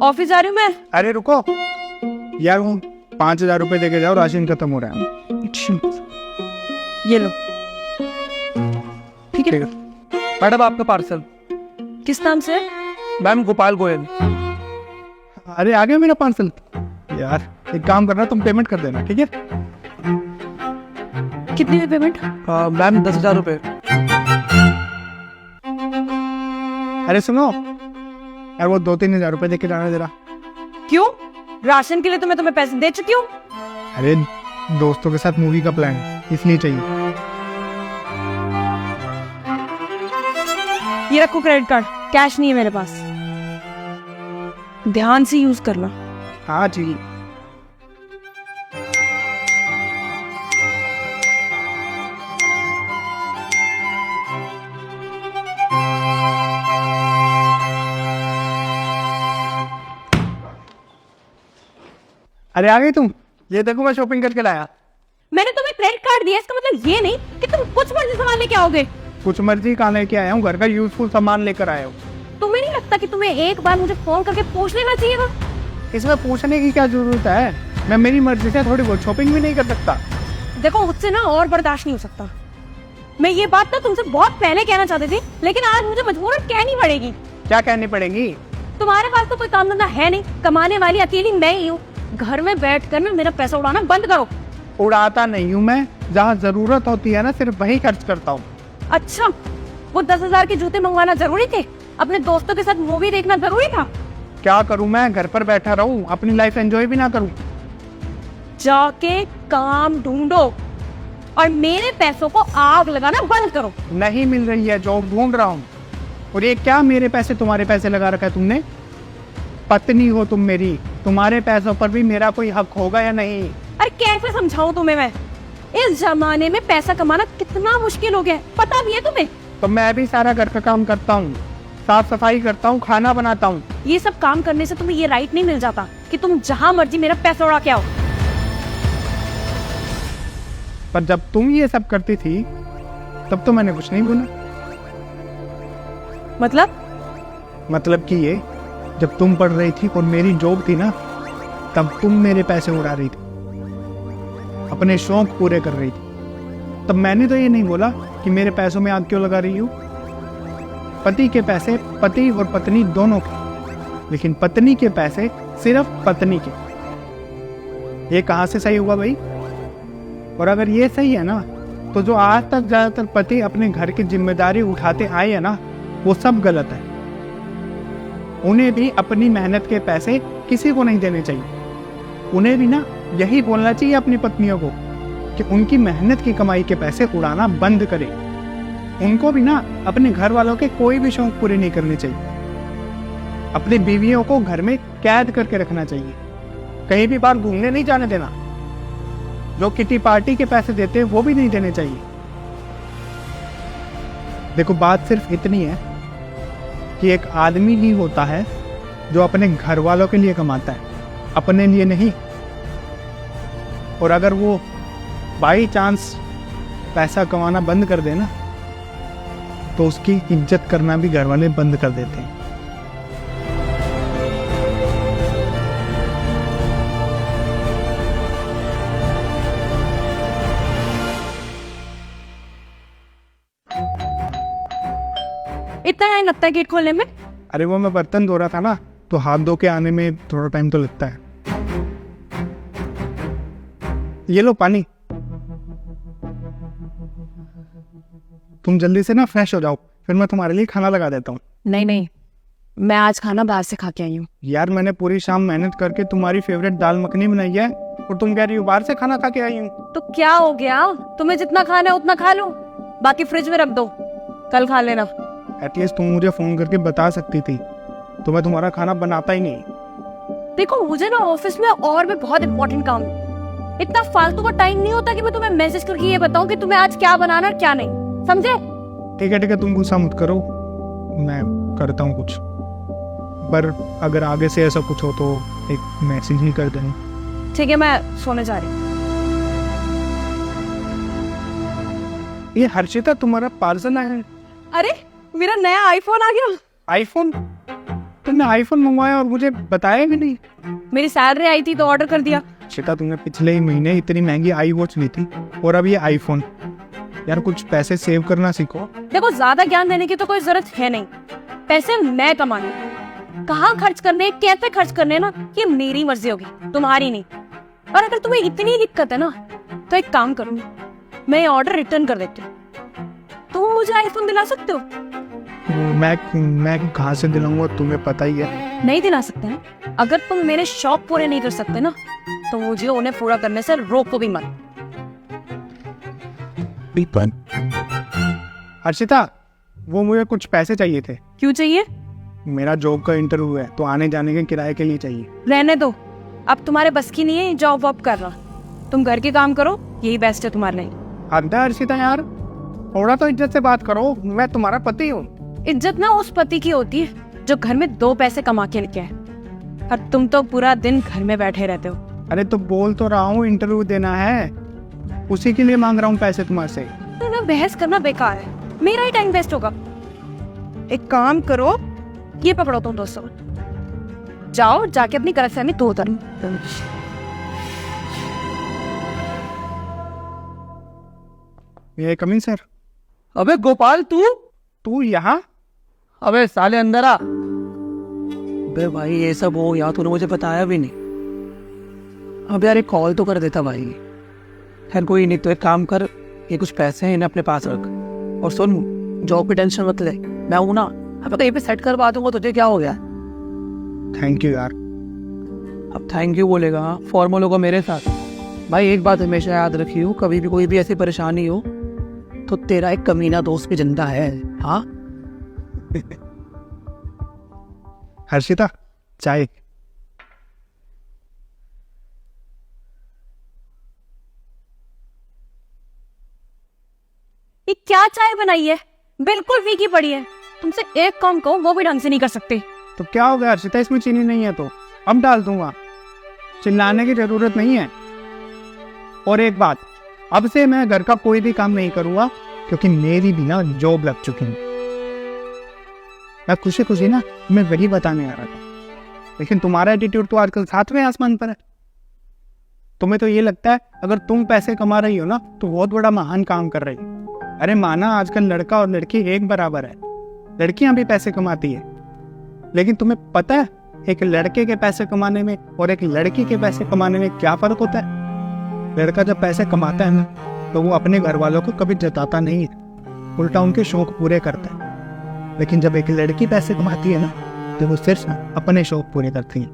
Office जा रही हूँ मैं। अरे रुको यार, वो 5,000 रुपए देके जाओ, राशन खत्म हो रहा है। ये लो। ठीक है। मैडम आपका पार्सल। किस नाम से? मैम गोपाल गोयल। अरे आ गया मेरा पार्सल। यार एक काम करना, तुम पेमेंट कर देना, ठीक है? कितनी है पेमेंट? मैम 10,000 रुपए। अरे सुनो यार, वो 2-3 हजार रुपए देके जाना जरा। क्यों? राशन के लिए तो मैं तुम्हें पैसे दे चुकी हूँ। अरे दोस्तों के साथ मूवी का प्लान, इसलिए चाहिए। ये रखो क्रेडिट कार्ड, कैश नहीं है मेरे पास। ध्यान से यूज करना। हाँ ठीक है। अरे आ गई तुम? ये देखो मैं शॉपिंग करके लाया। मैंने तुम्हें क्रेडिट कार्ड दिया, इसका मतलब ये नहीं कि तुम कुछ मर्जी सामान लेके आओगे। कुछ मर्जी कहाँ लेके आया हूँ, घर का यूजफुल सामान लेकर आया हूँ। तुम्हें नहीं लगता कि तुम्हें एक बार मुझे फोन करके पूछ लेना चाहिए था? इसमें पूछने की क्या जरूरत है? मैं मेरी मर्जी से थोड़ी बहुत शॉपिंग भी नहीं कर सकता। देखो मुझसे ना और बर्दाश्त नहीं हो सकता। मैं ये बात तो तुमसे बहुत पहले कहना चाहती थी, लेकिन आज मुझे मजबूरन कहनी पड़ेगी। क्या कहनी पड़ेगी? तुम्हारे पास तो कोई काम धंधा है नहीं, कमाने वाली अकेली मैं ही हूँ। घर में बैठ कर ना मेरा पैसा उड़ाना बंद करो। उड़ाता नहीं हूँ मैं, जहाँ जरूरत होती है ना सिर्फ वही खर्च करता हूँ। अच्छा, वो 10,000 के जूते मंगवाना जरूरी थे? अपने दोस्तों के साथ मूवी देखना जरूरी था? क्या करूँ मैं, घर पर बैठा रहूँ, अपनी लाइफ एंजॉय भी ना करूँ? जाके काम ढूंढो और मेरे पैसों को आग लगाना बंद करो। नहीं मिल रही है, जॉब ढूंढ रहा हूँ। और ये क्या मेरे पैसे तुम्हारे पैसे लगा रखा है तुमने? पत्नी हो तुम मेरी, तुम्हारे पैसों पर भी मेरा कोई हक होगा या नहीं? अरे कैसे समझाऊं तुम्हें मैं? इस जमाने में पैसा कमाना कितना मुश्किल हो गया है, पता भी है तुम्हें? तो मैं भी सारा घर का काम करता हूँ, साफ सफाई करता हूँ, खाना बनाता हूँ। ये सब काम करने से तुम्हें ये राइट नहीं मिल जाता कि तुम जहां मर्जी मेरा पैसा उड़ा के आओ। पर जब तुम ये सब करती थी तब तो मैंने कुछ नहीं बोला। मतलब कि ये, जब तुम पढ़ रही थी और मेरी जॉब थी ना, तब तुम मेरे पैसे उड़ा रही थी, अपने शौक पूरे कर रही थी। तब मैंने तो ये नहीं बोला कि मेरे पैसों में आग क्यों लगा रही हो। पति के पैसे पति और पत्नी दोनों के, लेकिन पत्नी के पैसे सिर्फ पत्नी के। ये कहाँ से सही हुआ भाई? और अगर ये सही है ना, तो जो आज तक ज्यादातर पति अपने घर की जिम्मेदारी उठाते आए हैं ना, वो सब गलत है। उन्हें भी अपनी मेहनत के पैसे किसी को नहीं देने चाहिए। उन्हें भी ना यही बोलना चाहिए अपनी पत्नियों को कि उनकी मेहनत की कमाई के पैसे उड़ाना बंद करें। उनको भी ना अपने घर वालों के कोई भी शौक पूरे नहीं करने चाहिए। अपनी बीवियों को घर में कैद करके रखना चाहिए, कहीं भी बाहर घूमने नहीं जाने देना। जो किटी पार्टी के पैसे देते हैं वो भी नहीं देने चाहिए। देखो बात सिर्फ इतनी है कि एक आदमी ही होता है जो अपने घर वालों के लिए कमाता है, अपने लिए नहीं। और अगर वो बाई चांस पैसा कमाना बंद कर देना, तो उसकी इज्जत करना भी घर वाले बंद कर देते हैं। इतना टाइम लगता है गेट खोलने में? अरे वो मैं बर्तन धो रहा था ना, तो हाथ धो के आने में थोड़ा टाइम तो लगता है। ये लो पानी। तुम जल्दी से ना फ्रेश हो जाओ, फिर मैं तुम्हारे लिए खाना लगा देता हूँ। नहीं, मैं आज खाना बाहर से खा के आई हूँ। यार मैंने पूरी शाम मेहनत करके तुम्हारी फेवरेट दाल मखनी बनाई है, और तुम कह रही हो बाहर से खाना खा के आई हूँ। तो क्या हो गया? तुम्हें जितना खाना है उतना खा लो, बाकी फ्रिज में रख दो, कल खा लेना। एटलीस्ट तुम मुझे फोन करके बता सकती थी, तो मैं तुम्हारा खाना बनाता ही नहीं। देखो मुझे ना ऑफिस में और भी बहुत इंपॉर्टेंट काम है। इतना फालतू का टाइम नहीं होता कि मैं तुम्हें मैसेज करके ये बताऊं कि तुम्हें आज क्या बनाना और क्या नहीं, समझे? ठीक है, तुम गुस्सा मत करो, मैं करता हूँ कुछ। पर अगर आगे से ऐसा कुछ हो तो एक मैसेज ही कर देना। ठीक है, मैं सोने जा रही हूँ। ये हर्षिता तुम्हारा पार्सल आया है। अरे मेरा नया आईफोन आ गया। आईफोन? तुमने आईफोन मंगवाया और मुझे बताया भी नहीं। मेरी सैलरी आई थी तो ऑर्डर कर दिया। श्वेता, तुमने पिछले ही महीने इतनी महंगी आई वॉच ली थी और अब ये आईफोन। यार कुछ पैसे सेव करना सीखो। देखो, ज्यादा ज्ञान देने की तो कोई जरूरत है नहीं। पैसे मैं कमाऊंगी, कहाँ खर्च करने, कैसे खर्च करने ना, ये मेरी मर्जी होगी, तुम्हारी नहीं। और अगर तुम्हें इतनी दिक्कत है ना तो एक काम करूंगी, मैं ऑर्डर रिटर्न कर देती हूँ। तुम मुझे आईफोन दिला सकते हो? मैं कहाँ से दिलाऊंगा, तुम्हें पता ही है। नहीं दिला सकते हैं? अगर तुम मेरे शौक पूरे नहीं कर सकते ना तो मुझे उन्हें पूरा करने से रोको भी मत। हर्षिता, वो मुझे कुछ पैसे चाहिए थे। क्यों चाहिए? मेरा जॉब का इंटरव्यू है तो आने जाने के किराए के लिए चाहिए। रहने दो, अब तुम्हारे बस की नहीं है जॉब वॉब करना। तुम घर के काम करो, यही बेस्ट है तुम्हारे लिए। हद है हर्षिता यार, थोड़ा तो इज्जत से बात करो, मैं तुम्हारा पति हूँ। इज्जत ना उस पति की होती है जो घर में 2 पैसे कमा के लेके आए, और तुम तो पूरा दिन घर में बैठे रहते हो। अरे तो बोल तो रहा हूँ इंटरव्यू देना है, उसी के लिए मांग रहा हूँ पैसे तुम्हारे से। तो ना बहस करना बेकार है, मेरा ही टाइम वेस्ट होगा। एक काम करो, ये पकड़ो तुम दोस्तों, जाओ जाके अपनी गलतफहमी दूर करो। ये कमिंग सर। अबे गोपाल, तू यहाँ? अबे साले अंदर आ। अबे भाई ये सब हो या तूने मुझे बताया भी नहीं। अब यार एक कॉल तो कर देता भाई। खैर कोई नहीं, तो एक काम कर, ये कुछ पैसे हैं इन्हें अपने पास रख, और सुन, जॉब की टेंशन मत ले, मैं हूं ना। अब कहीं पे सेट करवा दूंगा, तुझे क्या हो गया? थैंक यू यार। अब थैंक यू बोलेगा, फॉर्मल होगा मेरे साथ। भाई एक बात हमेशा याद रखियो, कभी भी कोई भी ऐसी परेशानी हो तो तेरा एक कमीना दोस्त भी जिंदा है। हाँ हर्षिता, चाय। ये क्या चाय बनाई है, बिल्कुल फीकी पड़ी है। तुमसे एक काम कहो, वो भी ढंग से नहीं कर सकते। तो क्या हो गया हर्षिता, इसमें चीनी नहीं है तो अब डाल दूंगा, चिल्लाने की जरूरत नहीं है। और एक बात, अब से मैं घर का कोई भी काम नहीं करूंगा क्योंकि मेरी भी ना जॉब लग चुकी है। मैं खुशी खुशी ना मैं वही बताने आ रहा था, लेकिन तुम्हारा एटीट्यूड तो आजकल 7वें आसमान पर है। तुम्हें तो ये लगता है अगर तुम पैसे कमा रही हो ना तो बहुत बड़ा महान काम कर रही हो। अरे माना आजकल लड़का और लड़की एक बराबर है, लड़कियां भी पैसे कमाती है, लेकिन तुम्हें पता है एक लड़के के पैसे कमाने में और एक लड़की के पैसे कमाने में क्या फर्क होता है? लड़का जब पैसे कमाता है ना तो वो अपने घर वालों को कभी जताता नहीं है, उल्टा उनके शौक पूरे करता है। लेकिन जब एक लड़की पैसे कमाती है ना तो वो सिर्फ अपने शौक पूरे करती है।